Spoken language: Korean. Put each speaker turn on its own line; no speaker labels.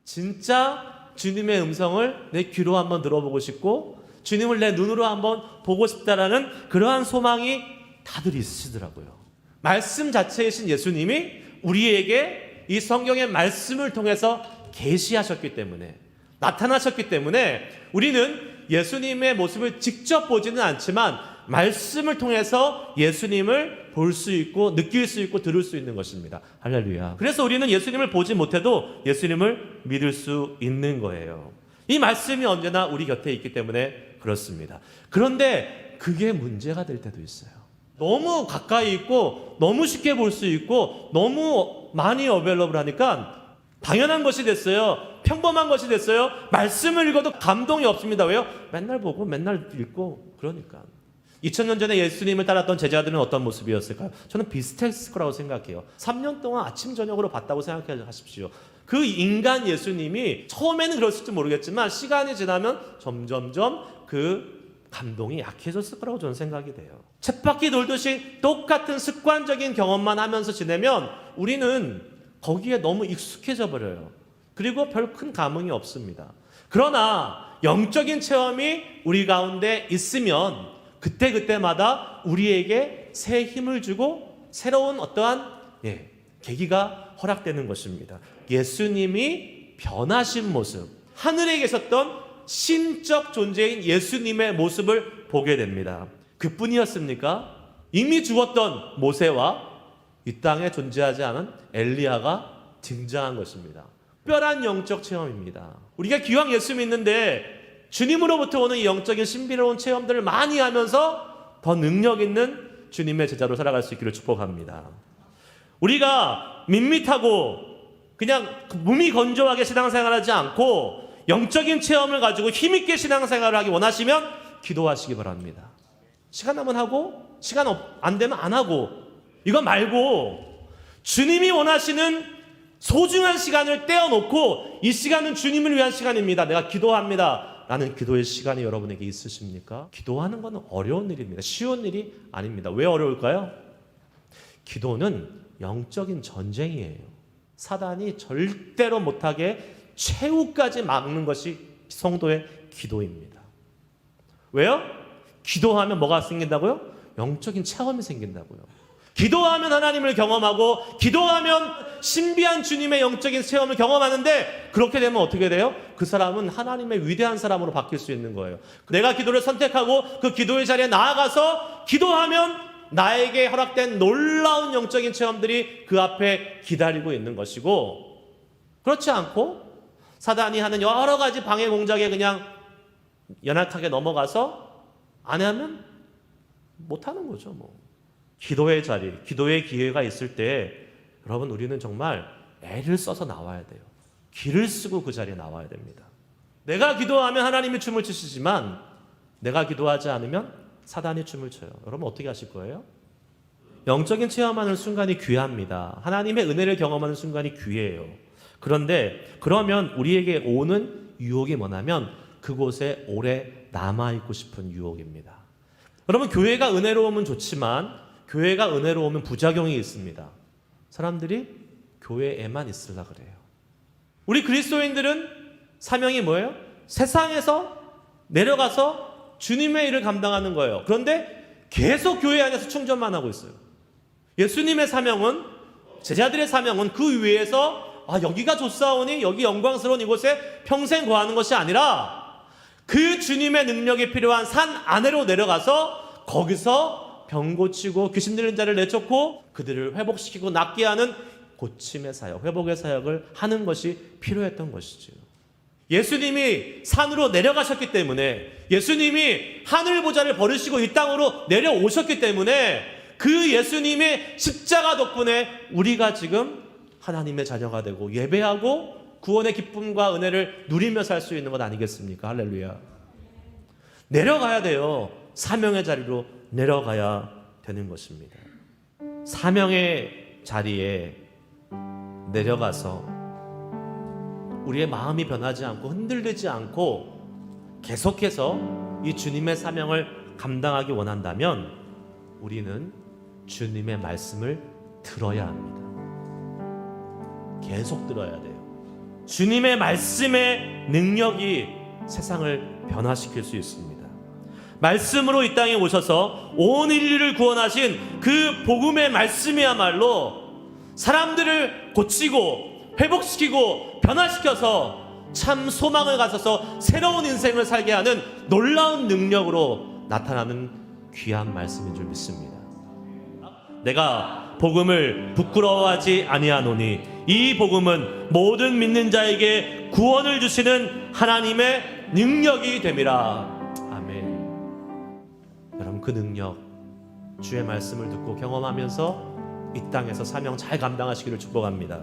진짜 주님의 음성을 내 귀로 한번 들어보고 싶고 주님을 내 눈으로 한번 보고 싶다라는 그러한 소망이 다들 있으시더라고요. 말씀 자체이신 예수님이 우리에게 이 성경의 말씀을 통해서 계시하셨기 때문에, 나타나셨기 때문에 우리는 예수님의 모습을 직접 보지는 않지만 말씀을 통해서 예수님을 볼 수 있고 느낄 수 있고 들을 수 있는 것입니다. 할렐루야. 그래서 우리는 예수님을 보지 못해도 예수님을 믿을 수 있는 거예요. 이 말씀이 언제나 우리 곁에 있기 때문에 그렇습니다. 그런데 그게 문제가 될 때도 있어요. 너무 가까이 있고 너무 쉽게 볼 수 있고 너무 많이 어벨러블 하니까 당연한 것이 됐어요. 평범한 것이 됐어요. 말씀을 읽어도 감동이 없습니다. 왜요? 맨날 보고 맨날 읽고 그러니까. 2000년 전에 예수님을 따랐던 제자들은 어떤 모습이었을까요? 저는 비슷했을 거라고 생각해요. 3년 동안 아침 저녁으로 봤다고 생각하십시오. 그 인간 예수님이 처음에는 그랬을지 모르겠지만 시간이 지나면 점점점 그 감동이 약해졌을 거라고 저는 생각이 돼요. 쳇바퀴 돌듯이 똑같은 습관적인 경험만 하면서 지내면 우리는 거기에 너무 익숙해져 버려요. 그리고 별 큰 감흥이 없습니다. 그러나 영적인 체험이 우리 가운데 있으면 그때그때마다 우리에게 새 힘을 주고 새로운 어떠한 계기가 허락되는 것입니다. 예수님이 변하신 모습, 하늘에 계셨던 신적 존재인 예수님의 모습을 보게 됩니다. 그뿐이었습니까? 이미 죽었던 모세와 이 땅에 존재하지 않은 엘리야가 등장한 것입니다. 특별한 영적 체험입니다. 우리가 기왕 예수 믿는데 주님으로부터 오는 이 영적인 신비로운 체험들을 많이 하면서 더 능력 있는 주님의 제자로 살아갈 수 있기를 축복합니다. 우리가 밋밋하고 그냥 몸이 건조하게 신앙생활하지 않고 영적인 체험을 가지고 힘있게 신앙생활을 하기 원하시면 기도하시기 바랍니다. 시간 나면 하고 시간 안 되면 안 하고 이거 말고 주님이 원하시는 소중한 시간을 떼어놓고 이 시간은 주님을 위한 시간입니다. 내가 기도합니다. 라는 기도의 시간이 여러분에게 있으십니까? 기도하는 것은 어려운 일입니다. 쉬운 일이 아닙니다. 왜 어려울까요? 기도는 영적인 전쟁이에요. 사단이 절대로 못하게 최후까지 막는 것이 성도의 기도입니다. 왜요? 기도하면 뭐가 생긴다고요? 영적인 체험이 생긴다고요. 기도하면 하나님을 경험하고 기도하면 신비한 주님의 영적인 체험을 경험하는데 그렇게 되면 어떻게 돼요? 그 사람은 하나님의 위대한 사람으로 바뀔 수 있는 거예요. 내가 기도를 선택하고 그 기도의 자리에 나아가서 기도하면 나에게 허락된 놀라운 영적인 체험들이 그 앞에 기다리고 있는 것이고, 그렇지 않고 사단이 하는 여러 가지 방해 공작에 그냥 연약하게 넘어가서 안 하면 못하는 거죠. 기도의 자리, 기도의 기회가 있을 때 여러분 우리는 정말 애를 써서 나와야 돼요. 기를 쓰고 그 자리에 나와야 됩니다. 내가 기도하면 하나님이 춤을 추시지만 내가 기도하지 않으면 사단이 춤을 춰요. 여러분 어떻게 하실 거예요? 영적인 체험하는 순간이 귀합니다. 하나님의 은혜를 경험하는 순간이 귀해요. 그런데 그러면 우리에게 오는 유혹이 뭐냐면 그곳에 오래 남아있고 싶은 유혹입니다. 여러분 교회가 은혜로우면 좋지만 교회가 은혜로우면 부작용이 있습니다. 사람들이 교회에만 있으려 그래요. 우리 그리스도인들은 사명이 뭐예요? 세상에서 내려가서 주님의 일을 감당하는 거예요. 그런데 계속 교회 안에서 충전만 하고 있어요. 예수님의 사명은, 제자들의 사명은 그 위에서 여기가 좋사오니 여기 영광스러운 이곳에 평생 거하는 것이 아니라 그 주님의 능력이 필요한 산 아래로 내려가서 거기서 병 고치고 귀신 들린 자를 내쫓고 그들을 회복시키고 낫게 하는 고침의 사역, 회복의 사역을 하는 것이 필요했던 것이죠. 예수님이 산으로 내려가셨기 때문에, 예수님이 하늘 보좌를 버리시고 이 땅으로 내려오셨기 때문에 그 예수님의 십자가 덕분에 우리가 지금 하나님의 자녀가 되고 예배하고 구원의 기쁨과 은혜를 누리며 살 수 있는 것 아니겠습니까? 할렐루야. 내려가야 돼요. 사명의 자리로 내려가야 되는 것입니다. 사명의 자리에 내려가서 우리의 마음이 변하지 않고 흔들리지 않고 계속해서 이 주님의 사명을 감당하기 원한다면 우리는 주님의 말씀을 들어야 합니다. 계속 들어야 돼요. 주님의 말씀의 능력이 세상을 변화시킬 수 있습니다. 말씀으로 이 땅에 오셔서 온 인류를 구원하신 그 복음의 말씀이야말로 사람들을 고치고 회복시키고 변화시켜서 참 소망을 가져서 새로운 인생을 살게 하는 놀라운 능력으로 나타나는 귀한 말씀인 줄 믿습니다. 내가 복음을 부끄러워하지 아니하노니 이 복음은 모든 믿는 자에게 구원을 주시는 하나님의 능력이 됨이라. 아멘. 여러분, 그 능력 주의 말씀을 듣고 경험하면서 이 땅에서 사명 잘 감당하시기를 축복합니다.